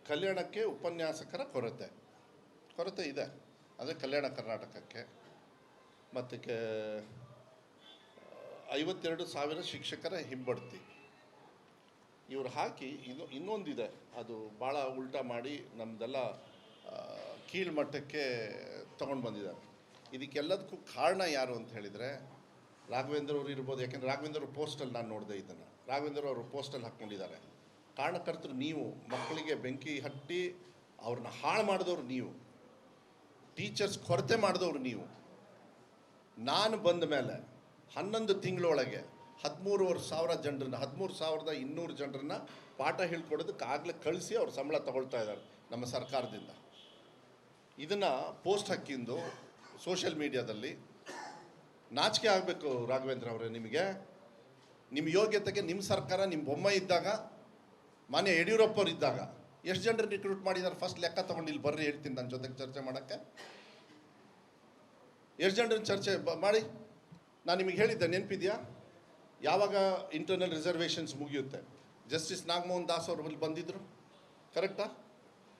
ಕಲ್ಯಾಣಕ್ಕೆ ಉಪನ್ಯಾಸಕರ ಕೊರತೆ ಇದೆ. ಅಂದರೆ ಕಲ್ಯಾಣ ಕರ್ನಾಟಕಕ್ಕೆ ಮತ್ತು 52,000 ಶಿಕ್ಷಕರ ಹಿಂಬಡ್ತಿ ಇವ್ರು ಹಾಕಿ ಇನ್ನೊಂದಿದೆ, ಅದು ಭಾಳ ಉಲ್ಟಾ ಮಾಡಿ ನಮ್ಮದೆಲ್ಲ ಕೀಳ್ಮಟ್ಟಕ್ಕೆ ತೊಗೊಂಡು ಬಂದಿದ್ದಾರೆ. ಇದಕ್ಕೆಲ್ಲದಕ್ಕೂ ಕಾರಣ ಯಾರು ಅಂತ ಹೇಳಿದರೆ ರಾಘವೇಂದ್ರ ಅವರು ಇರ್ಬೋದು. ಯಾಕೆಂದರೆ ರಾಘವೇಂದ್ರ ಅವ್ರ ಪೋಸ್ಟಲ್ಲಿ ನಾನು ನೋಡಿದೆ ಇದನ್ನು. ರಾಘವೇಂದ್ರ ಅವರು ಪೋಸ್ಟಲ್ಲಿ ಹಾಕ್ಕೊಂಡಿದ್ದಾರೆ. ಕಾರಣಕರ್ತರು ನೀವು, ಮಕ್ಕಳಿಗೆ ಬೆಂಕಿ ಹಟ್ಟಿ ಅವ್ರನ್ನ ಹಾಳು ಮಾಡಿದವರು ನೀವು, ಟೀಚರ್ಸ್ ಕೊರತೆ ಮಾಡಿದವರು ನೀವು. ನಾನು ಬಂದ ಮೇಲೆ 11 ತಿಂಗಳೊಳಗೆ 13,200 ಜನರನ್ನ 13,200 ಜನರನ್ನ ಪಾಠ ಹೇಳ್ಕೊಡೋದಕ್ಕೆ ಆಗಲೇ ಕಳಿಸಿ ಅವ್ರು ಸಂಬಳ ತಗೊಳ್ತಾ ಇದ್ದಾರೆ ನಮ್ಮ ಸರ್ಕಾರದಿಂದ. ಇದನ್ನು ಪೋಸ್ಟ್ ಹಾಕಿಂದು ಸೋಷಿಯಲ್ ಮೀಡಿಯಾದಲ್ಲಿ ನಾಚಿಕೆ ಆಗಬೇಕು ರಾಘವೇಂದ್ರ ಅವರೇ. ನಿಮಗೆ ನಿಮ್ಮ ಯೋಗ್ಯತೆಗೆ ನಿಮ್ಮ ಸರ್ಕಾರ, ನಿಮ್ಮ ಬೊಮ್ಮ ಇದ್ದಾಗ, ಮಾನ್ಯ ಯಡಿಯೂರಪ್ಪವ್ರು ಇದ್ದಾಗ ಎಷ್ಟು ಜನರನ್ನ ರಿಕ್ರೂಟ್ ಮಾಡಿದ್ದಾರೆ ಫಸ್ಟ್ ಲೆಕ್ಕ ತೊಗೊಂಡು ಇಲ್ಲಿ ಬರ್ರಿ ಹೇಳ್ತೀನಿ ನನ್ನ ಜೊತೆಗೆ ಚರ್ಚೆ ಮಾಡೋಕ್ಕೆ. ಎಷ್ಟು ಜನರನ್ನ ಚರ್ಚೆ ಮಾಡಿ. ನಾನು ನಿಮಗೆ ಹೇಳಿದ್ದೆ, ನೆನಪಿದೆಯಾ? ಯಾವಾಗ ಇಂಟರ್ನಲ್ ರಿಸರ್ವೇಷನ್ಸ್ ಮುಗಿಯುತ್ತೆ, ಜಸ್ಟಿಸ್ ನಾಗಮೋಹನ್ ದಾಸ್ ಅವರು ಇಲ್ಲಿ ಬಂದಿದ್ದರು, ಕರೆಕ್ಟಾ?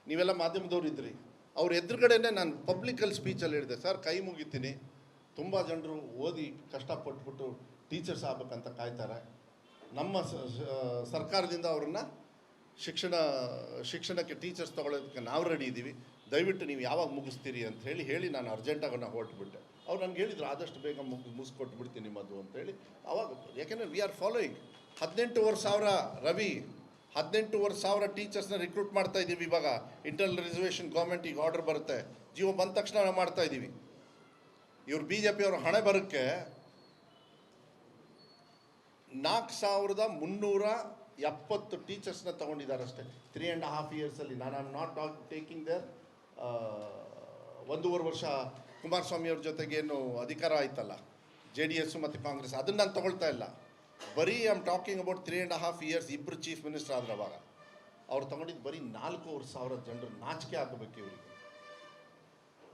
ನೀವೆಲ್ಲ ಮಾಧ್ಯಮದವ್ರು ಇದ್ರಿ. ಅವ್ರ ಎದುರುಗಡೆನೇ ನಾನು ಪಬ್ಲಿಕಲ್ಲಿ ಸ್ಪೀಚಲ್ಲಿ ಹೇಳಿದೆ, ಸರ್ ಕೈ ಮುಗಿತೀನಿ, ತುಂಬ ಜನರು ಓದಿ ಕಷ್ಟಪಟ್ಬಿಟ್ಟು ಟೀಚರ್ಸ್ ಆಗ್ಬೇಕಂತ ಕಾಯ್ತಾರೆ. ನಮ್ಮ ಸರ್ಕಾರದಿಂದ ಅವ್ರನ್ನ ಶಿಕ್ಷಣಕ್ಕೆ ಟೀಚರ್ಸ್ ತೊಗೊಳೋದಕ್ಕೆ ನಾವು ರೆಡಿ ಇದ್ದೀವಿ, ದಯವಿಟ್ಟು ನೀವು ಯಾವಾಗ ಮುಗಿಸ್ತೀರಿ ಅಂತ ಹೇಳಿ ನಾನು ಅರ್ಜೆಂಟಾಗಿ ಹೊರಟುಬಿಟ್ಟೆ. ಅವ್ರು ನನಗೆ ಹೇಳಿದ್ರು ಆದಷ್ಟು ಬೇಗ ಮುಗಿಸ್ಕೊಟ್ಬಿಡ್ತೀನಿ ನಿಮ್ಮದು ಅಂತೇಳಿ. ಆವಾಗ ಯಾಕೆಂದರೆ ವಿ ಆರ್ ಫಾಲೋಯಿಂಗ್ 18,500 ರವಿ 18,500 ಟೀಚರ್ಸ್ನ ರಿಕ್ರೂಟ್ ಮಾಡ್ತಾ ಇದ್ದೀವಿ. ಇವಾಗ ಇಂಟರ್ನಲ್ ರಿಸರ್ವೇಷನ್ ಗೌರ್ಮೆಂಟ್ ಈಗ ಆರ್ಡರ್ ಬರುತ್ತೆ, ಜಿಯೋ ಬಂದ ತಕ್ಷಣ ನಾವು ಮಾಡ್ತಾ ಇದ್ದೀವಿ. ಇವ್ರು BJP ಅವರು ಹಣೆ ಬರೋಕ್ಕೆ 4,370 ಟೀಚರ್ಸ್ನ ತೊಗೊಂಡಿದ್ದಾರೆ ಅಷ್ಟೇ 3.5 ಇಯರ್ಸಲ್ಲಿ. ನಾನು I am not taking there 1.5 ವರ್ಷ ಕುಮಾರಸ್ವಾಮಿ ಅವ್ರ ಜೊತೆಗೇನು ಅಧಿಕಾರ ಆಯ್ತಲ್ಲ, JDS ಮತ್ತು ಕಾಂಗ್ರೆಸ್, ಅದನ್ನು ನಾನು ತೊಗೊಳ್ತಾ ಇಲ್ಲ. ಬರೀ I am talking about 3.5 years. ಇಬ್ಬರು ಚೀಫ್ ಮಿನಿಸ್ಟರ್ ಆದ್ರೆ ಅವಾಗ ಅವ್ರು ತೊಗೊಂಡಿದ್ದು ಬರೀ 4,500 ಜನರು. ನಾಚಿಕೆ ಆಗಬೇಕು ಇವರಿಗೆ.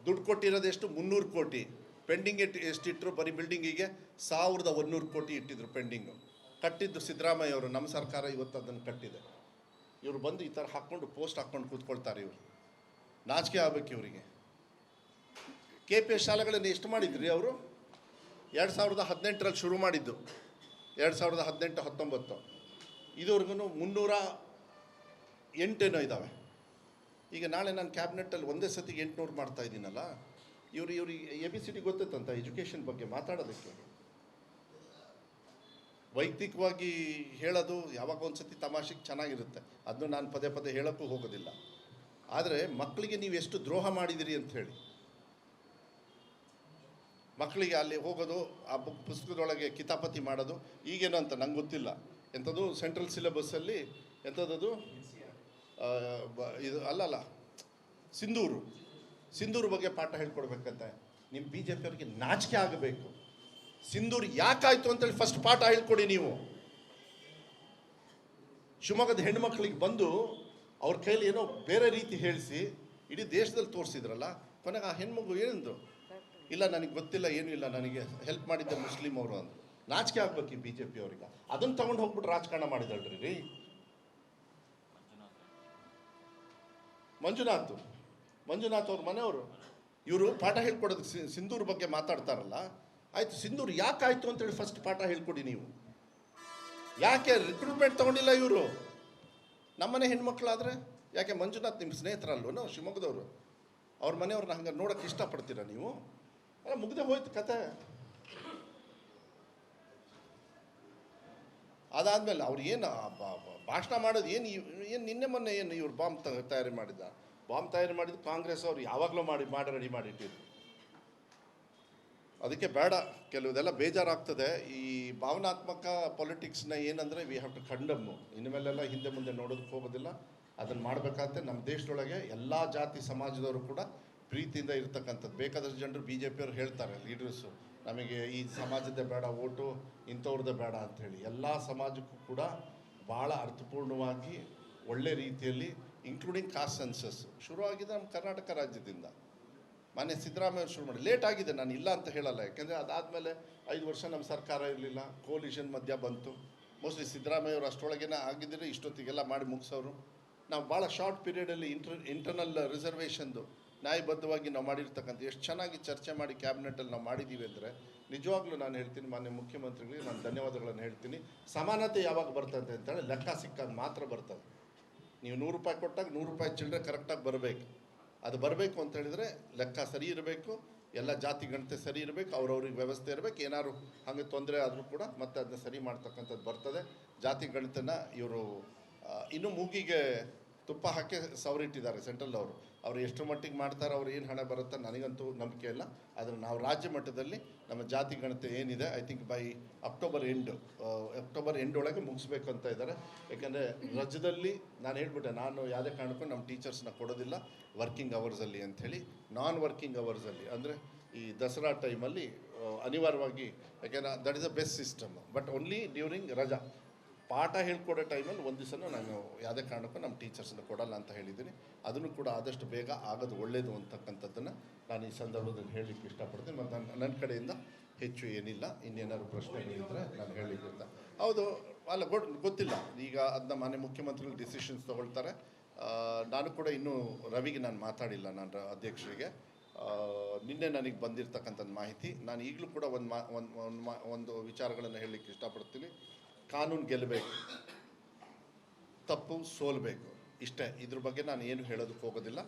ದುಡ್ಡು ಕೊಟ್ಟಿರೋದು ಎಷ್ಟು? 300 ಕೋಟಿ. ಪೆಂಡಿಂಗ್ ಎಷ್ಟಿಟ್ಟರು? ಬರೀ ಬಿಲ್ಡಿಂಗಿಗೆ 1,100 ಕೋಟಿ ಇಟ್ಟಿದ್ರು ಪೆಂಡಿಂಗು. ಕಟ್ಟಿದ್ದು ಸಿದ್ದರಾಮಯ್ಯ ಅವರು, ನಮ್ಮ ಸರ್ಕಾರ ಇವತ್ತು ಅದನ್ನು ಕಟ್ಟಿದೆ. ಇವರು ಬಂದು ಈ ಥರ ಹಾಕ್ಕೊಂಡು ಪೋಸ್ಟ್ ಹಾಕ್ಕೊಂಡು ಕೂತ್ಕೊಳ್ತಾರೆ. ಇವರು ನಾಚಿಕೆ ಆಗಬೇಕು ಇವರಿಗೆ. KPS ಶಾಲೆಗಳನ್ನು ಎಷ್ಟು ಮಾಡಿದ್ರಿ ಅವರು? 2018ರಲ್ಲಿ ಶುರು ಮಾಡಿದ್ದು, 2018-19 ಇದುವರೆಗೂ 308 ಇದ್ದಾವೆ. ಈಗ ನಾಳೆ ನಾನು ಕ್ಯಾಬಿನೆಟ್ಟಲ್ಲಿ ಒಂದೇ ಸತಿಗೆ 800 ಮಾಡ್ತಾ ಇದ್ದೀನಲ್ಲ. ಇವ್ರಿಗೆ ABCD ಗೊತ್ತೈತಂತ ಎಜುಕೇಷನ್ ಬಗ್ಗೆ ಮಾತಾಡೋದಕ್ಕೆ. ವೈಯಕ್ತಿಕವಾಗಿ ಹೇಳೋದು ಯಾವಾಗ ಒಂದು ಸತಿ ತಮಾಷೆಗೆ ಚೆನ್ನಾಗಿರುತ್ತೆ, ಅದನ್ನು ನಾನು ಪದೇ ಪದೇ ಹೇಳೋಕ್ಕೂ ಹೋಗೋದಿಲ್ಲ. ಆದರೆ ಮಕ್ಕಳಿಗೆ ನೀವು ಎಷ್ಟು ದ್ರೋಹ ಮಾಡಿದಿರಿ ಅಂತ ಹೇಳಿ. ಮಕ್ಕಳಿಗೆ ಅಲ್ಲಿ ಹೋಗೋದು, ಆ ಪುಸ್ತಕದೊಳಗೆ ಕಿತಾಪತಿ ಮಾಡೋದು, ಈಗೇನು ಅಂತ ನಂಗೆ ಗೊತ್ತಿಲ್ಲ. ಎಂಥದ್ದು ಸೆಂಟ್ರಲ್ ಸಿಲೆಬಸ್ಸಲ್ಲಿ ಎಂಥದ್ದು ಇದು ಅಲ್ಲಲ್ಲ, ಸಿಂಧೂರು ಬಗ್ಗೆ ಪಾಠ ಹೇಳ್ಕೊಡ್ಬೇಕಂತೆ. ನಿಮ್ಮ BJP ಅವರಿಗೆ ನಾಚಿಕೆ ಆಗಬೇಕು. ಸಿಂಧೂರು ಯಾಕಾಯಿತು ಅಂತೇಳಿ ಫಸ್ಟ್ ಪಾಠ ಹೇಳ್ಕೊಡಿ ನೀವು. ಶಿವಮೊಗ್ಗದ ಹೆಣ್ಮಕ್ಳಿಗೆ ಬಂದು ಅವ್ರ ಕೈಲಿ ಏನೋ ಬೇರೆ ರೀತಿ ಹೇಳಿಸಿ ಇಡೀ ದೇಶದಲ್ಲಿ ತೋರಿಸಿದ್ರಲ್ಲ. ಕೊನೆಗೆ ಆ ಹೆಣ್ಮಗು ಏನಂದು, ಇಲ್ಲ ನನಗೆ ಗೊತ್ತಿಲ್ಲ, ಏನೂ ಇಲ್ಲ, ನನಗೆ ಹೆಲ್ಪ್ ಮಾಡಿದ್ದೆ ಮುಸ್ಲಿಂ ಅವರು ಅಂದರು. ನಾಚಿಕೆ ಆಗ್ಬೇಕು ಈ BJP ಅವ್ರಿಗೆ. ಅದನ್ನು ತಗೊಂಡು ಹೋಗ್ಬಿಟ್ಟು ರಾಜಕಾರಣ ಮಾಡಿದಳ್ರಿ ರೀ. ಮಂಜುನಾಥ್ ಅವ್ರ ಮನೆಯವರು ಇವರು ಪಾಠ ಹೇಳ್ಕೊಡೋದಕ್ಕೆ ಸಿಂಧೂರು ಬಗ್ಗೆ ಮಾತಾಡ್ತಾರಲ್ಲ. ಆಯಿತು, ಸಿಂಧೂರು ಯಾಕಾಯಿತು ಅಂತೇಳಿ ಫಸ್ಟ್ ಪಾಠ ಹೇಳ್ಕೊಡಿ ನೀವು. ಯಾಕೆ ರಿಕ್ರೂಟ್ಮೆಂಟ್ ತೊಗೊಂಡಿಲ್ಲ ಇವರು? ನಮ್ಮನೆ ಹೆಣ್ಮಕ್ಳಾದರೆ ಯಾಕೆ? ಮಂಜುನಾಥ್ ನಿಮ್ಮ ಸ್ನೇಹಿತರಲ್ವೋ ಶಿವಮೊಗ್ಗದವರು? ಅವ್ರ ಮನೆಯವ್ರನ್ನ ಹಂಗೆ ನೋಡೋಕ್ಕೆ ಇಷ್ಟಪಡ್ತೀರಾ ನೀವು? ಅಲ್ಲ, ಮುಗ್ದೇ ಹೋಯ್ತು ಕತೆ. ಅದಾದಮೇಲೆ ಅವ್ರು ಏನು ಭಾಷಣ ಮಾಡೋದು ಏನು ನಿನ್ನೆ ಮೊನ್ನೆ ಏನು ಇವ್ರು ಬಾಂಬ್ ತಯಾರಿ ಮಾಡಿದ್ದು ಕಾಂಗ್ರೆಸ್ ಅವರು ಯಾವಾಗಲೂ ಮಾಡಿ ರೆಡಿ ಮಾಡಿಟ್ಟಿದ್ರು. ಅದಕ್ಕೆ ಬೇಡ, ಕೆಲವುದೆಲ್ಲ ಬೇಜಾರಾಗ್ತದೆ. ಈ ಭಾವನಾತ್ಮಕ ಪೊಲಿಟಿಕ್ಸ್ನ ಏನಂದರೆ ವಿ ಹ್ಯಾವ್ ಟು ಕಂಡಮ್ಮು. ಇನ್ಮೇಲೆಲ್ಲ ಹಿಂದೆ ಮುಂದೆ ನೋಡೋದಕ್ಕೆ ಹೋಗೋದಿಲ್ಲ. ಅದನ್ನು ಮಾಡಬೇಕಾದ್ರೆ ನಮ್ಮ ದೇಶದೊಳಗೆ ಎಲ್ಲ ಜಾತಿ ಸಮಾಜದವರು ಕೂಡ ಪ್ರೀತಿಯಿಂದ ಇರ್ತಕ್ಕಂಥದ್ದು. ಬೇಕಾದಷ್ಟು ಜನರು BJP ಅವರು ಹೇಳ್ತಾರೆ, ಲೀಡರ್ಸು, ನಮಗೆ ಈ ಸಮಾಜದ್ದೇ ಬೇಡ ಓಟು, ಇಂಥವ್ರದ್ದೇ ಬೇಡ ಅಂಥೇಳಿ. ಎಲ್ಲ ಸಮಾಜಕ್ಕೂ ಕೂಡ ಭಾಳ ಅರ್ಥಪೂರ್ಣವಾಗಿ ಒಳ್ಳೆ ರೀತಿಯಲ್ಲಿ ಇನ್ಕ್ಲೂಡಿಂಗ್ ಕಾಸ್ಟ್ ಸೆನ್ಸಸ್ ಶುರುವಾಗಿದೆ ನಮ್ಮ ಕರ್ನಾಟಕ ರಾಜ್ಯದಿಂದ. ಮಾನ್ಯ ಸಿದ್ದರಾಮಯ್ಯ ಶುರು ಮಾಡಿ ಲೇಟ್ ಆಗಿದೆ, ನಾನು ಇಲ್ಲ ಅಂತ ಹೇಳಲ್ಲ. ಯಾಕೆಂದರೆ ಅದಾದಮೇಲೆ 5 ವರ್ಷ ನಮ್ಮ ಸರ್ಕಾರ ಇರಲಿಲ್ಲ, ಕೋಲಿಷನ್ ಮಧ್ಯ ಬಂತು. ಮೋಸ್ಟ್ಲಿ ಸಿದ್ದರಾಮಯ್ಯವರು ಅಷ್ಟರೊಳಗೇನೆ ಆಗಿದ್ದರೆ ಇಷ್ಟೊತ್ತಿಗೆಲ್ಲ ಮಾಡಿ ಮುಗಿಸೋರು. ನಾವು ಭಾಳ ಶಾರ್ಟ್ ಪೀರಿಯಡಲ್ಲಿ ಇಂಟರ್ನಲ್ ರಿಸರ್ವೇಷನ್ದು ನ್ಯಾಯಬದ್ಧವಾಗಿ ನಾವು ಮಾಡಿರ್ತಕ್ಕಂಥ ಎಷ್ಟು ಚೆನ್ನಾಗಿ ಚರ್ಚೆ ಮಾಡಿ ಕ್ಯಾಬಿನೆಟಲ್ಲಿ ನಾವು ಮಾಡಿದ್ದೀವಿ ಅಂದರೆ ನಿಜವಾಗ್ಲೂ ನಾನು ಹೇಳ್ತೀನಿ ಮಾನ್ಯ ಮುಖ್ಯಮಂತ್ರಿಗಳಿಗೆ ನಾನು ಧನ್ಯವಾದಗಳನ್ನು ಹೇಳ್ತೀನಿ. ಸಮಾನತೆ ಯಾವಾಗ ಬರ್ತದೆ ಅಂತೇಳಿ ಲೆಕ್ಕ ಸಿಕ್ಕಾಗ ಮಾತ್ರ ಬರ್ತದೆ. ನೀವು ₹100 ಕೊಟ್ಟಾಗ ₹100 ಚಿಲ್ಲರೆ ಕರೆಕ್ಟಾಗಿ ಬರಬೇಕು. ಅದು ಬರಬೇಕು ಅಂತ ಹೇಳಿದರೆ ಲೆಕ್ಕ ಸರಿ ಇರಬೇಕು, ಎಲ್ಲ ಜಾತಿ ಗಣತೆ ಸರಿ ಇರಬೇಕು, ಅವ್ರವ್ರಿಗೆ ವ್ಯವಸ್ಥೆ ಇರಬೇಕು. ಏನಾದ್ರು ಹಾಗೆ ತೊಂದರೆ ಆದರೂ ಕೂಡ ಮತ್ತೆ ಅದನ್ನ ಸರಿ ಮಾಡ್ತಕ್ಕಂಥದ್ದು ಬರ್ತದೆ. ಜಾತಿ ಗಣಿತನ ಇವರು ಇನ್ನೂ ಮೂಗಿಗೆ ತುಪ್ಪ ಹಾಕಿ ಸವರಿಟ್ಟಿದ್ದಾರೆ ಸೆಂಟ್ರಲ್ ಅವರು ಎಷ್ಟು ಮಟ್ಟಿಗೆ ಮಾಡ್ತಾರೆ, ಅವ್ರು ಏನು ಹಣ ಬರುತ್ತೆ ನನಗಂತೂ ನಂಬಿಕೆ ಇಲ್ಲ. ಆದರೆ ನಾವು ರಾಜ್ಯ ಮಟ್ಟದಲ್ಲಿ ನಮ್ಮ ಜಾತಿ ಗಣತೆ ಏನಿದೆ I think by October end ಒಳಗೆ ಮುಗಿಸ್ಬೇಕು ಅಂತ ಇದ್ದಾರೆ. ಯಾಕೆಂದರೆ ರಾಜ್ಯದಲ್ಲಿ ನಾನು ಹೇಳ್ಬಿಟ್ಟೆ, ನಾನು ಯಾವುದೇ ಕಾರಣಕ್ಕೂ ನಮ್ಮ ಟೀಚರ್ಸ್ನ ಕೊಡೋದಿಲ್ಲ ವರ್ಕಿಂಗ್ ಅವರ್ಸಲ್ಲಿ ಅಂಥೇಳಿ. ನಾನ್ ವರ್ಕಿಂಗ್ ಅವರ್ಸಲ್ಲಿ ಅಂದರೆ ಈ ದಸರಾ ಟೈಮಲ್ಲಿ ಅನಿವಾರ್ಯವಾಗಿ, ಯಾಕೆಂದರೆ that is the best system. But only during ರಜಾ ಪಾಠ ಹೇಳ್ಕೊಡೋ ಟೈಮಲ್ಲಿ ಒಂದು ದಿವಸನೂ ನಾನು ಯಾವುದೇ ಕಾರಣಕ್ಕೂ ನಮ್ಮ ಟೀಚರ್ಸನ್ನ ಕೊಡಲ್ಲ ಅಂತ ಹೇಳಿದ್ದೀನಿ. ಅದನ್ನು ಕೂಡ ಆದಷ್ಟು ಬೇಗ ಆಗೋದು ಒಳ್ಳೆಯದು ಅಂತಕ್ಕಂಥದ್ದನ್ನು ನಾನು ಈ ಸಂದರ್ಭದಲ್ಲಿ ಹೇಳಲಿಕ್ಕೆ ಇಷ್ಟಪಡ್ತೀನಿ. ಮತ್ತು ನನ್ನ ಕಡೆಯಿಂದ ಹೆಚ್ಚು ಏನಿಲ್ಲ. ಇನ್ನೇನಾದ್ರು ಪ್ರಶ್ನೆಗಳಿದ್ದರೆ ನಾನು ಹೇಳಲಿಕ್ಕೆ ಹೌದು ಅಲ್ಲ ಗೊತ್ತಿಲ್ಲ. ಈಗ ಅದನ್ನ ಮಾನ್ಯ ಮುಖ್ಯಮಂತ್ರಿಗಳು ಡಿಸಿಷನ್ಸ್ ತೊಗೊಳ್ತಾರೆ. ನಾನು ಕೂಡ ಇನ್ನೂ ರವಿಗೆ ನಾನು ಮಾತಾಡಿಲ್ಲ, ನಾನು ಅಧ್ಯಕ್ಷರಿಗೆ. ನಿನ್ನೆ ನನಗೆ ಬಂದಿರತಕ್ಕಂಥದ್ದು ಮಾಹಿತಿ. ನಾನು ಈಗಲೂ ಕೂಡ ಒಂದು ವಿಚಾರಗಳನ್ನು ಹೇಳಲಿಕ್ಕೆ ಇಷ್ಟಪಡ್ತೀನಿ. ಕಾನೂನು ಗೆಲ್ಲಬೇಕು, ತಪ್ಪು ಸೋಲಬೇಕು, ಇಷ್ಟೇ. ಇದ್ರ ಬಗ್ಗೆ ನಾನು ಏನು ಹೇಳೋದಕ್ಕೆ ಹೋಗೋದಿಲ್ಲ.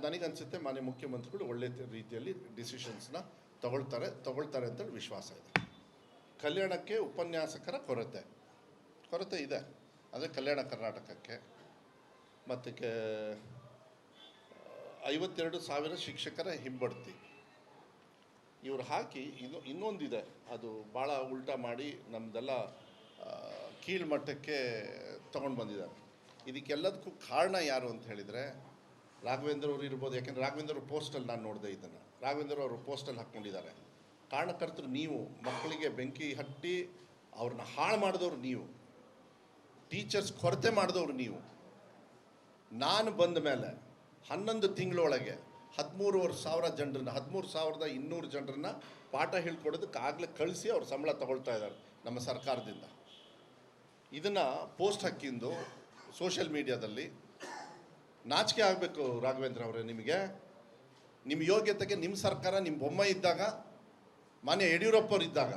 ನನಗನ್ಸುತ್ತೆ ಮಾನ್ಯ ಮುಖ್ಯಮಂತ್ರಿಗಳು ಒಳ್ಳೆ ರೀತಿಯಲ್ಲಿ ಡಿಸಿಷನ್ಸ್ನ ತಗೊಳ್ತಾರೆ ಅಂತೇಳಿ ವಿಶ್ವಾಸ ಇದೆ. ಕಲ್ಯಾಣಕ್ಕೆ ಉಪನ್ಯಾಸಕರ ಕೊರತೆ ಇದೆ. ಅಂದರೆ ಕಲ್ಯಾಣ ಕರ್ನಾಟಕಕ್ಕೆ ಮತ್ತು 52,000 ಶಿಕ್ಷಕರ ಹಿಂಬಡ್ತಿ ಇವರು ಹಾಕಿ ಇನ್ನೊಂದಿದೆ, ಅದು ಭಾಳ ಉಲ್ಟಾ ಮಾಡಿ ನಮ್ಮದೆಲ್ಲ ಕೀಳ್ಮಟ್ಟಕ್ಕೆ ತೊಗೊಂಡು ಬಂದಿದ್ದಾರೆ. ಇದಕ್ಕೆಲ್ಲದಕ್ಕೂ ಕಾರಣ ಯಾರು ಅಂತ ಹೇಳಿದರೆ ರಾಘವೇಂದ್ರ ಅವರು ಇರ್ಬೋದು. ಯಾಕೆಂದರೆ ರಾಘವೇಂದ್ರ ಅವರು ಪೋಸ್ಟಲ್ಲಿ ನಾನು ನೋಡಿದೆ ಇದನ್ನು. ರಾಘವೇಂದ್ರ ಅವರು ಪೋಸ್ಟಲ್ಲಿ ಹಾಕ್ಕೊಂಡಿದ್ದಾರೆ. ಕಾರಣಕರ್ತರು ನೀವು, ಮಕ್ಕಳಿಗೆ ಬೆಂಕಿ ಹಟ್ಟಿ ಅವ್ರನ್ನ ಹಾಳು ಮಾಡಿದವರು ನೀವು, ಟೀಚರ್ಸ್ ಕೊರತೆ ಮಾಡಿದವರು ನೀವು. ನಾನು ಬಂದ ಮೇಲೆ 11 ತಿಂಗಳೊಳಗೆ 13,200 ಜನರನ್ನ ಪಾಠ ಹೇಳ್ಕೊಡೋದಕ್ಕೆ ಆಗಲೇ ಕಳಿಸಿ ಅವ್ರು ಸಂಬಳ ತಗೊಳ್ತಾ ಇದ್ದಾರೆ ನಮ್ಮ ಸರ್ಕಾರದಿಂದ. ಇದನ್ನು ಪೋಸ್ಟ್ ಹಾಕಿಂದು ಸೋಷಿಯಲ್ ಮೀಡಿಯಾದಲ್ಲಿ ನಾಚಿಕೆ ಆಗಬೇಕು ರಾಘವೇಂದ್ರ ಅವರೇ. ನಿಮ್ಮ ಯೋಗ್ಯತೆಗೆ ನಿಮ್ಮ ಸರ್ಕಾರ, ನಿಮ್ಮ ಬೊಮ್ಮ ಇದ್ದಾಗ, ಮಾನ್ಯ ಯಡಿಯೂರಪ್ಪವ್ರು ಇದ್ದಾಗ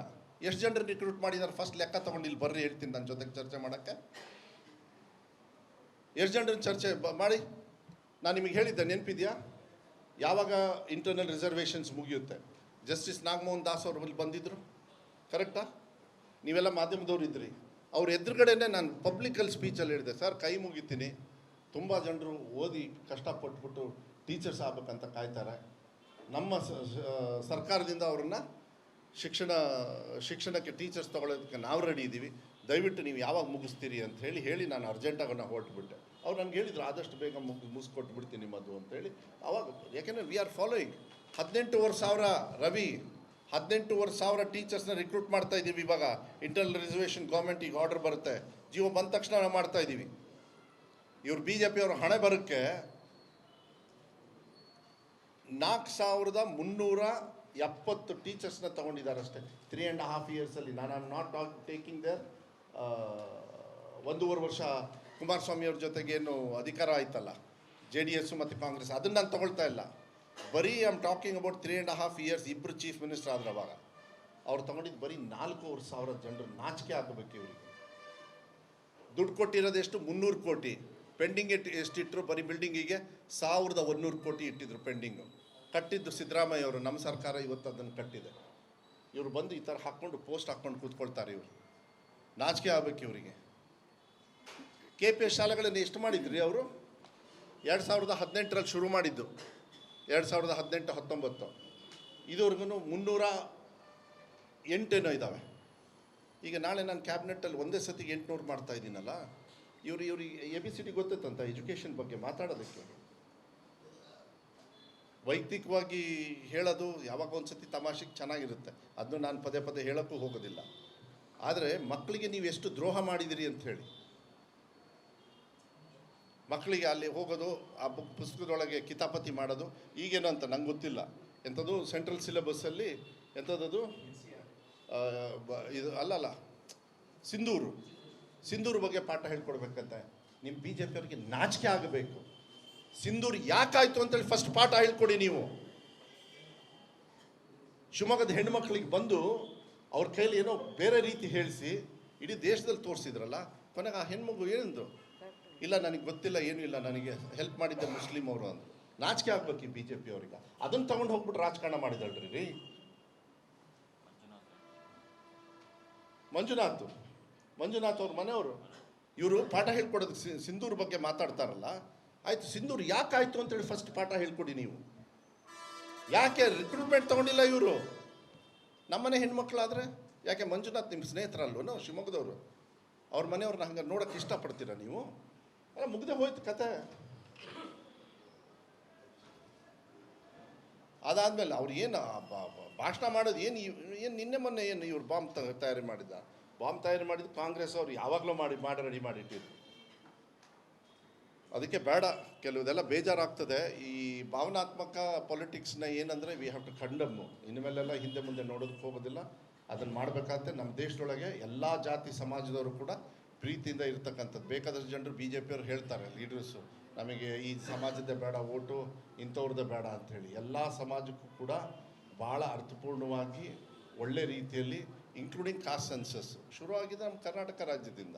ಎಷ್ಟು ಜನರು ರಿಕ್ರೂಟ್ ಮಾಡಿದ್ದಾರೆ ಫಸ್ಟ್ ಲೆಕ್ಕ ತೊಗೊಂಡು ಇಲ್ಲಿ ಬರ್ರಿ ಹೇಳ್ತೀನಿ ನನ್ನ ಜೊತೆಗೆ ಚರ್ಚೆ ಮಾಡೋಕ್ಕೆ. ಎಷ್ಟು ಜನರನ್ನು ಚರ್ಚೆ ಮಾಡಿ ನಾನು ನಿಮಗೆ ಹೇಳಿದ್ದೆ, ನೆನಪಿದೆಯಾ? ಯಾವಾಗ ಇಂಟರ್ನಲ್ ರಿಸರ್ವೇಷನ್ಸ್ ಮುಗಿಯುತ್ತೆ, ಜಸ್ಟಿಸ್ ನಾಗಮೋಹನ್ ದಾಸ್ ಅವರು ಬಂದಿದ್ದರು, ಕರೆಕ್ಟಾ? ನೀವೆಲ್ಲ ಮಾಧ್ಯಮದವ್ರು ಇದ್ರಿ. ಅವ್ರ ಎದುರುಗಡೆನೇ ನಾನು ಪಬ್ಲಿಕಲ್ಲಿ ಸ್ಪೀಚಲ್ಲಿ ಹೇಳಿದೆ, ಸರ್ ಕೈ ಮುಗಿತೀನಿ, ತುಂಬ ಜನರು ಓದಿ ಕಷ್ಟಪಟ್ಬಿಟ್ಟು ಟೀಚರ್ಸ್ ಆಗ್ಬೇಕಂತ ಕಾಯ್ತಾರೆ. ನಮ್ಮ ಸರ್ಕಾರದಿಂದ ಅವ್ರನ್ನ ಶಿಕ್ಷಣಕ್ಕೆ ಟೀಚರ್ಸ್ ತೊಗೊಳೋದಕ್ಕೆ ನಾವು ರೆಡಿ ಇದ್ದೀವಿ, ದಯವಿಟ್ಟು ನೀವು ಯಾವಾಗ ಮುಗಿಸ್ತೀರಿ ಅಂತ ಹೇಳಿ ನಾನು ಅರ್ಜೆಂಟಾಗಿ ಹೊರಟುಬಿಟ್ಟೆ. ಅವ್ರು ನನಗೆ ಹೇಳಿದ್ರು ಆದಷ್ಟು ಬೇಗ ಮುಗಿಸ್ಕೊಟ್ಬಿಡ್ತೀನಿ ನಿಮ್ಮದು ಅಂತೇಳಿ. ಆವಾಗ ಯಾಕೆಂದರೆ ವಿ ಆರ್ ಫಾಲೋಯಿಂಗ್ 18,500 ರವಿ 18,500 ಟೀಚರ್ಸ್ನ ರಿಕ್ರೂಟ್ ಮಾಡ್ತಾ ಇದ್ದೀವಿ. ಇವಾಗ ಇಂಟರ್ನಲ್ ರಿಸರ್ವೇಷನ್ ಗೌರ್ಮೆಂಟ್ ಈಗ ಆರ್ಡರ್ ಬರುತ್ತೆ, ಜಿಯೋ ಬಂದ ತಕ್ಷಣ ನಾವು ಮಾಡ್ತಾ ಇದ್ದೀವಿ. ಇವ್ರು BJP ಅವರು ಹಣೆ ಬರೋಕ್ಕೆ 4,370 ಟೀಚರ್ಸ್ನ ತೊಗೊಂಡಿದ್ದಾರೆ ಅಷ್ಟೇ 3.5 ಇಯರ್ಸಲ್ಲಿ. ನಾನು I am not taking there 1.5 ವರ್ಷ ಕುಮಾರಸ್ವಾಮಿ ಅವ್ರ ಜೊತೆಗೇನು ಅಧಿಕಾರ ಆಯ್ತಲ್ಲ JDS ಮತ್ತು ಕಾಂಗ್ರೆಸ್, ಅದನ್ನು ನಾನು ತೊಗೊಳ್ತಾ ಇಲ್ಲ. ಬರೀ I am talking about 3.5 years. ಇಬ್ಬರು ಚೀಫ್ ಮಿನಿಸ್ಟರ್ ಆದ್ರೆ ಅವಾಗ ಅವ್ರು ತೊಗೊಂಡಿದ್ದು ಬರೀ 4,000 ಜನರು. ನಾಚಿಕೆ ಆಗಬೇಕು ಇವರಿಗೆ. ದುಡ್ಡು ಕೊಟ್ಟಿರೋದು ಎಷ್ಟು? 300 ಕೋಟಿ. ಪೆಂಡಿಂಗ್ ಎಷ್ಟಿಟ್ಟರು? ಬರೀ ಬಿಲ್ಡಿಂಗಿಗೆ 1,100 ಕೋಟಿ ಇಟ್ಟಿದ್ರು ಪೆಂಡಿಂಗು. ಕಟ್ಟಿದ್ದು ಸಿದ್ದರಾಮಯ್ಯ ಅವರು, ನಮ್ಮ ಸರ್ಕಾರ ಇವತ್ತು ಅದನ್ನು ಕಟ್ಟಿದೆ. ಇವರು ಬಂದು ಈ ಥರ ಹಾಕ್ಕೊಂಡು ಪೋಸ್ಟ್ ಹಾಕ್ಕೊಂಡು ಕೂತ್ಕೊಳ್ತಾರೆ. ಇವರು ನಾಚಿಕೆ ಆಗಬೇಕು ಇವರಿಗೆ. KPS ಶಾಲೆಗಳನ್ನು ಎಷ್ಟು ಮಾಡಿದ್ರಿ ಅವರು? 2018ರಲ್ಲಿ ಶುರು ಮಾಡಿದ್ದು, 2018-19 ಇದುವರೆಗೂ 308 ಇದ್ದಾವೆ. ಈಗ ನಾಳೆ ನಾನು ಕ್ಯಾಬಿನೆಟ್ಟಲ್ಲಿ ಒಂದೇ ಸತಿಗೆ 800 ಮಾಡ್ತಾ ಇದ್ದೀನಲ್ಲ. ಇವ್ರಿಗೆ ABCD ಗೊತ್ತೈತಂತ ಎಜುಕೇಷನ್ ಬಗ್ಗೆ ಮಾತಾಡೋದಕ್ಕೆ. ವೈಯಕ್ತಿಕವಾಗಿ ಹೇಳೋದು ಯಾವಾಗ ಒಂದು ಸತಿ ತಮಾಷೆಗೆ ಚೆನ್ನಾಗಿರುತ್ತೆ, ಅದನ್ನು ನಾನು ಪದೇ ಪದೇ ಹೇಳೋಕ್ಕೂ ಹೋಗೋದಿಲ್ಲ. ಆದರೆ ಮಕ್ಕಳಿಗೆ ನೀವು ಎಷ್ಟು ದ್ರೋಹ ಮಾಡಿದಿರಿ ಅಂತ ಹೇಳಿ. ಮಕ್ಕಳಿಗೆ ಅಲ್ಲಿ ಹೋಗೋದು, ಆ ಪುಸ್ತಕದೊಳಗೆ ಕಿತಾಪತಿ ಮಾಡೋದು, ಈಗೇನು ಅಂತ ನಂಗೆ ಗೊತ್ತಿಲ್ಲ. ಎಂಥದ್ದು ಸೆಂಟ್ರಲ್ ಸಿಲೆಬಸ್ಸಲ್ಲಿ ಎಂಥದ್ದು ಇದು ಅಲ್ಲಲ್ಲ, ಸಿಂಧೂರು ಬಗ್ಗೆ ಪಾಠ ಹೇಳ್ಕೊಡ್ಬೇಕಂತೆ. ನಿಮ್ಮ ಬಿ ಜೆ ಪಿಯವರಿಗೆ ನಾಚಿಕೆ ಆಗಬೇಕು. ಸಿಂಧೂರು ಯಾಕಾಯಿತು ಅಂತೇಳಿ ಫಸ್ಟ್ ಪಾಠ ಹೇಳ್ಕೊಡಿ ನೀವು. ಶಿವಮೊಗ್ಗದ ಹೆಣ್ಮಕ್ಳಿಗೆ ಬಂದು ಅವ್ರ ಕೈಲಿ ಏನೋ ಬೇರೆ ರೀತಿ ಹೇಳಿಸಿ ಇಡೀ ದೇಶದಲ್ಲಿ ತೋರಿಸಿದ್ರಲ್ಲ, ಕೊನೆಗೆ ಆ ಹೆಣ್ಮಗು ಏನಂದು, ಇಲ್ಲ ನನಗೆ ಗೊತ್ತಿಲ್ಲ, ಏನೂ ಇಲ್ಲ, ನನಗೆ ಹೆಲ್ಪ್ ಮಾಡಿದ್ದೆ ಮುಸ್ಲಿಂ ಅವರು ಅಂದರು. ನಾಚಿಕೆ ಆಗ್ಬೇಕು ಈ ಬಿ ಜೆ ಪಿ ಅವ್ರಿಗೆ. ಅದನ್ನು ತಗೊಂಡು ಹೋಗ್ಬಿಟ್ಟು ರಾಜಕಾರಣ ಮಾಡಿದಳ್ರಿ ರೀ ಮಂಜುನಾಥ್ ಅವ್ರ ಮನೆಯವರು. ಇವರು ಪಾಠ ಹೇಳ್ಕೊಡೋದು ಸಿಂಧೂರ್ ಬಗ್ಗೆ ಮಾತಾಡ್ತಾರಲ್ಲ, ಆಯಿತು ಸಿಂಧೂರ್ ಯಾಕಾಯಿತು ಅಂತೇಳಿ ಫಸ್ಟ್ ಪಾಠ ಹೇಳ್ಕೊಡಿ ನೀವು. ಯಾಕೆ ರಿಕ್ರೂಟ್ಮೆಂಟ್ ತಗೊಂಡಿಲ್ಲ ಇವರು? ನಮ್ಮನೆ ಹೆಣ್ಮಕ್ಳಾದರೆ ಯಾಕೆ? ಮಂಜುನಾಥ್ ನಿಮ್ಮ ಸ್ನೇಹಿತರಲ್ವೋ ಶಿವಮೊಗ್ಗದವರು? ಅವ್ರ ಮನೆಯವ್ರನ್ನ ಹಂಗೆ ನೋಡೋಕ್ಕೆ ಇಷ್ಟಪಡ್ತೀರಾ ನೀವು? ಅಲ್ಲ, ಮುಗ್ದೆ ಹೋಯ್ತು ಕತೆ. ಅದಾದಮೇಲೆ ಅವ್ರು ಏನು ಭಾಷಣ ಮಾಡೋದು ಏನು ನಿನ್ನೆ ಮೊನ್ನೆ ಏನು ಇವ್ರು ಬಾಂಬ್ ತಯಾರಿ ಮಾಡಿದ್ದು ಕಾಂಗ್ರೆಸ್ ಅವರು ಯಾವಾಗಲೂ ಮಾಡಿ ರೆಡಿ ಮಾಡಿಟ್ಟಿದ್ರು. ಅದಕ್ಕೆ ಬೇಡ, ಕೆಲವುದೆಲ್ಲ ಬೇಜಾರಾಗ್ತದೆ. ಈ ಭಾವನಾತ್ಮಕ ಪೊಲಿಟಿಕ್ಸ್ನ ಏನಂದರೆ ವಿ ಹ್ಯಾವ್ ಟು ಕಂಡಮ್ಮು. ಇನ್ಮೇಲೆಲ್ಲ ಹಿಂದೆ ಮುಂದೆ ನೋಡೋದಕ್ಕೆ ಹೋಗೋದಿಲ್ಲ. ಅದನ್ನು ಮಾಡಬೇಕಾದ್ರೆ ನಮ್ಮ ದೇಶದೊಳಗೆ ಎಲ್ಲ ಜಾತಿ ಸಮಾಜದವರು ಕೂಡ ಪ್ರೀತಿಯಿಂದ ಇರ್ತಕ್ಕಂಥದ್ದು. ಬೇಕಾದಷ್ಟು ಜನರು ಬಿ ಜೆ ಪಿಯವರು ಹೇಳ್ತಾರೆ, ಲೀಡರ್ಸು, ನಮಗೆ ಈ ಸಮಾಜದ್ದೇ ಬೇಡ ಓಟು, ಇಂಥವ್ರದ್ದೇ ಬೇಡ ಅಂಥೇಳಿ. ಎಲ್ಲ ಸಮಾಜಕ್ಕೂ ಕೂಡ ಭಾಳ ಅರ್ಥಪೂರ್ಣವಾಗಿ ಒಳ್ಳೆ ರೀತಿಯಲ್ಲಿ ಇನ್ಕ್ಲೂಡಿಂಗ್ ಕಾಸ್ಟ್ ಸೆನ್ಸಸ್ ಶುರುವಾಗಿದೆ ನಮ್ಮ ಕರ್ನಾಟಕ ರಾಜ್ಯದಿಂದ.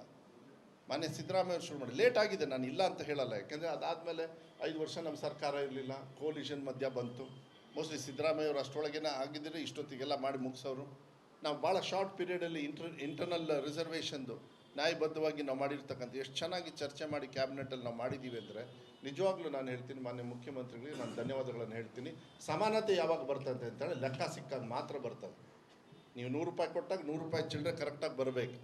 ಮಾನ್ಯ ಸಿದ್ದರಾಮಯ್ಯ ಶುರು ಮಾಡಿ ಲೇಟ್ ಆಗಿದೆ, ನಾನು ಇಲ್ಲ ಅಂತ ಹೇಳಲ್ಲ. ಯಾಕೆಂದರೆ ಅದಾದಮೇಲೆ 5 ವರ್ಷ ನಮ್ಮ ಸರ್ಕಾರ ಇರಲಿಲ್ಲ, ಕೋಲಿಷನ್ ಮಧ್ಯ ಬಂತು. ಮೋಸ್ಟ್ಲಿ ಸಿದ್ದರಾಮಯ್ಯವರು ಅಷ್ಟರೊಳಗೇನೆ ಆಗಿದ್ದರೆ ಇಷ್ಟೊತ್ತಿಗೆಲ್ಲ ಮಾಡಿ ಮುಗಿಸೋರು. ನಾವು ಭಾಳ ಶಾರ್ಟ್ ಪೀರಿಯಡಲ್ಲಿ ಇಂಟರ್ನಲ್ ರಿಸರ್ವೇಷನ್ದು ನ್ಯಾಯಬದ್ಧವಾಗಿ ನಾವು ಮಾಡಿರ್ತಕ್ಕಂಥ ಎಷ್ಟು ಚೆನ್ನಾಗಿ ಚರ್ಚೆ ಮಾಡಿ ಕ್ಯಾಬಿನೆಟಲ್ಲಿ ನಾವು ಮಾಡಿದ್ದೀವಿ ಅಂದರೆ ನಿಜವಾಗ್ಲೂ ನಾನು ಹೇಳ್ತೀನಿ, ಮಾನ್ಯ ಮುಖ್ಯಮಂತ್ರಿಗಳಿಗೆ ನಾನು ಧನ್ಯವಾದಗಳನ್ನು ಹೇಳ್ತೀನಿ. ಸಮಾನತೆ ಯಾವಾಗ ಬರ್ತದೆ ಅಂತೇಳಿ ಲೆಕ್ಕ ಸಿಕ್ಕಾಗ ಮಾತ್ರ ಬರ್ತದೆ. ನೀವು 100 ರೂಪಾಯಿ ಕೊಟ್ಟಾಗ 100 ರೂಪಾಯಿ ಚಿಲ್ಲರೆ ಕರೆಕ್ಟಾಗಿ ಬರಬೇಕು.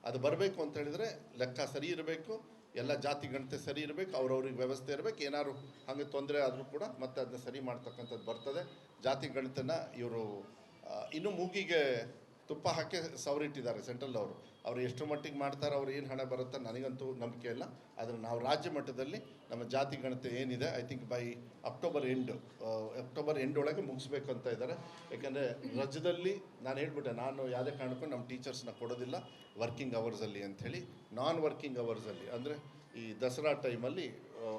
ಅದು ಬರಬೇಕು ಅಂತ ಹೇಳಿದರೆ ಲೆಕ್ಕ ಸರಿ ಇರಬೇಕು, ಎಲ್ಲ ಜಾತಿ ಗಣತೆ ಸರಿ ಇರಬೇಕು, ಅವ್ರವ್ರಿಗೆ ವ್ಯವಸ್ಥೆ ಇರಬೇಕು. ಏನಾದ್ರು ಹಾಗೆ ತೊಂದರೆ ಆದರೂ ಕೂಡ ಮತ್ತೆ ಅದನ್ನ ಸರಿ ಮಾಡ್ತಕ್ಕಂಥದ್ದು ಬರ್ತದೆ. ಜಾತಿ ಗಣಿತನ ಇವರು ಇನ್ನೂ ಮೂಗಿಗೆ ತುಪ್ಪ ಹಾಕಿ ಸವರಿಟ್ಟಿದ್ದಾರೆ ಸೆಂಟ್ರಲ್ ಅವರು ಎಷ್ಟು ಮಟ್ಟಿಗೆ ಮಾಡ್ತಾರೆ, ಅವ್ರು ಏನು ಹಣ ಬರುತ್ತೆ ನನಗಂತೂ ನಂಬಿಕೆ ಇಲ್ಲ. ಅದನ್ನು ನಾವು ರಾಜ್ಯ ಮಟ್ಟದಲ್ಲಿ ನಮ್ಮ ಜಾತಿ ಗಣತೆ ಏನಿದೆ I think by October end ಒಳಗೆ ಮುಗಿಸ್ಬೇಕು ಅಂತ ಇದ್ದಾರೆ. ಯಾಕೆಂದರೆ ರಾಜ್ಯದಲ್ಲಿ ನಾನು ಹೇಳ್ಬಿಟ್ಟೆ, ನಾನು ಯಾವುದೇ ಕಾರಣಕ್ಕೂ ನಮ್ಮ ಟೀಚರ್ಸ್ನ ಕೊಡೋದಿಲ್ಲ ವರ್ಕಿಂಗ್ ಅವರ್ಸಲ್ಲಿ ಅಂಥೇಳಿ. ನಾನ್ ವರ್ಕಿಂಗ್ ಅವರ್ಸಲ್ಲಿ ಅಂದರೆ ಈ ದಸರಾ ಟೈಮಲ್ಲಿ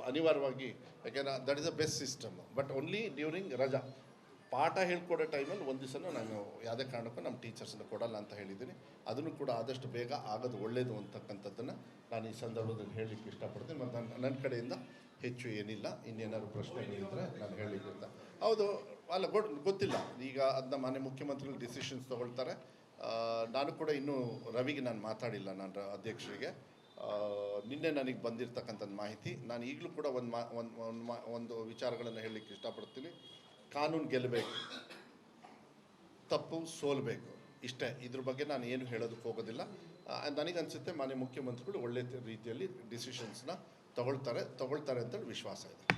ಅನಿವಾರ್ಯವಾಗಿ, ಯಾಕೆಂದರೆ that is the best system. But only during ರಜಾ ಪಾಠ ಹೇಳ್ಕೊಡೋ ಟೈಮಲ್ಲಿ ಒಂದು ದಿವಸನೂ ನಾನು ಯಾವುದೇ ಕಾರಣಕ್ಕೂ ನಮ್ಮ ಟೀಚರ್ಸನ್ನ ಕೊಡಲ್ಲ ಅಂತ ಹೇಳಿದ್ದೀನಿ. ಅದನ್ನು ಕೂಡ ಆದಷ್ಟು ಬೇಗ ಆಗೋದು ಒಳ್ಳೆಯದು ಅಂತಕ್ಕಂಥದ್ದನ್ನು ನಾನು ಈ ಸಂದರ್ಭದಲ್ಲಿ ಹೇಳಲಿಕ್ಕೆ ಇಷ್ಟಪಡ್ತೀನಿ. ಮತ್ತು ನನ್ನ ಕಡೆಯಿಂದ ಹೆಚ್ಚು ಏನಿಲ್ಲ. ಇನ್ನೇನಾದ್ರು ಪ್ರಶ್ನೆಗಳಿದ್ದರೆ ನಾನು ಹೇಳಲಿಕ್ಕೆ ಹೌದು ಅಲ್ಲ ಗೊತ್ತಿಲ್ಲ. ಈಗ ಅದನ್ನ ಮಾನ್ಯ ಮುಖ್ಯಮಂತ್ರಿಗಳು ಡಿಸಿಷನ್ಸ್ ತೊಗೊಳ್ತಾರೆ. ನಾನು ಕೂಡ ಇನ್ನೂ ರವಿಗೆ ನಾನು ಮಾತಾಡಿಲ್ಲ, ನಾನು ಅಧ್ಯಕ್ಷರಿಗೆ. ನಿನ್ನೆ ನನಗೆ ಬಂದಿರತಕ್ಕಂಥದ್ದು ಮಾಹಿತಿ. ನಾನು ಈಗಲೂ ಕೂಡ ಒಂದು ವಿಚಾರಗಳನ್ನು ಹೇಳಲಿಕ್ಕೆ ಇಷ್ಟಪಡ್ತೀನಿ. ಕಾನೂನು ಗೆಲ್ಲಬೇಕು, ತಪ್ಪು ಸೋಲಬೇಕು, ಇಷ್ಟೇ. ಇದ್ರ ಬಗ್ಗೆ ನಾನು ಏನು ಹೇಳೋದಕ್ಕೆ ಹೋಗೋದಿಲ್ಲ. ನನಗನ್ಸುತ್ತೆ ಮಾನ್ಯ ಮುಖ್ಯಮಂತ್ರಿಗಳು ಒಳ್ಳೆ ರೀತಿಯಲ್ಲಿ ಡಿಸಿಷನ್ಸ್ನ ತಗೊಳ್ತಾರೆ ಅಂತೇಳಿ ವಿಶ್ವಾಸ ಇದೆ.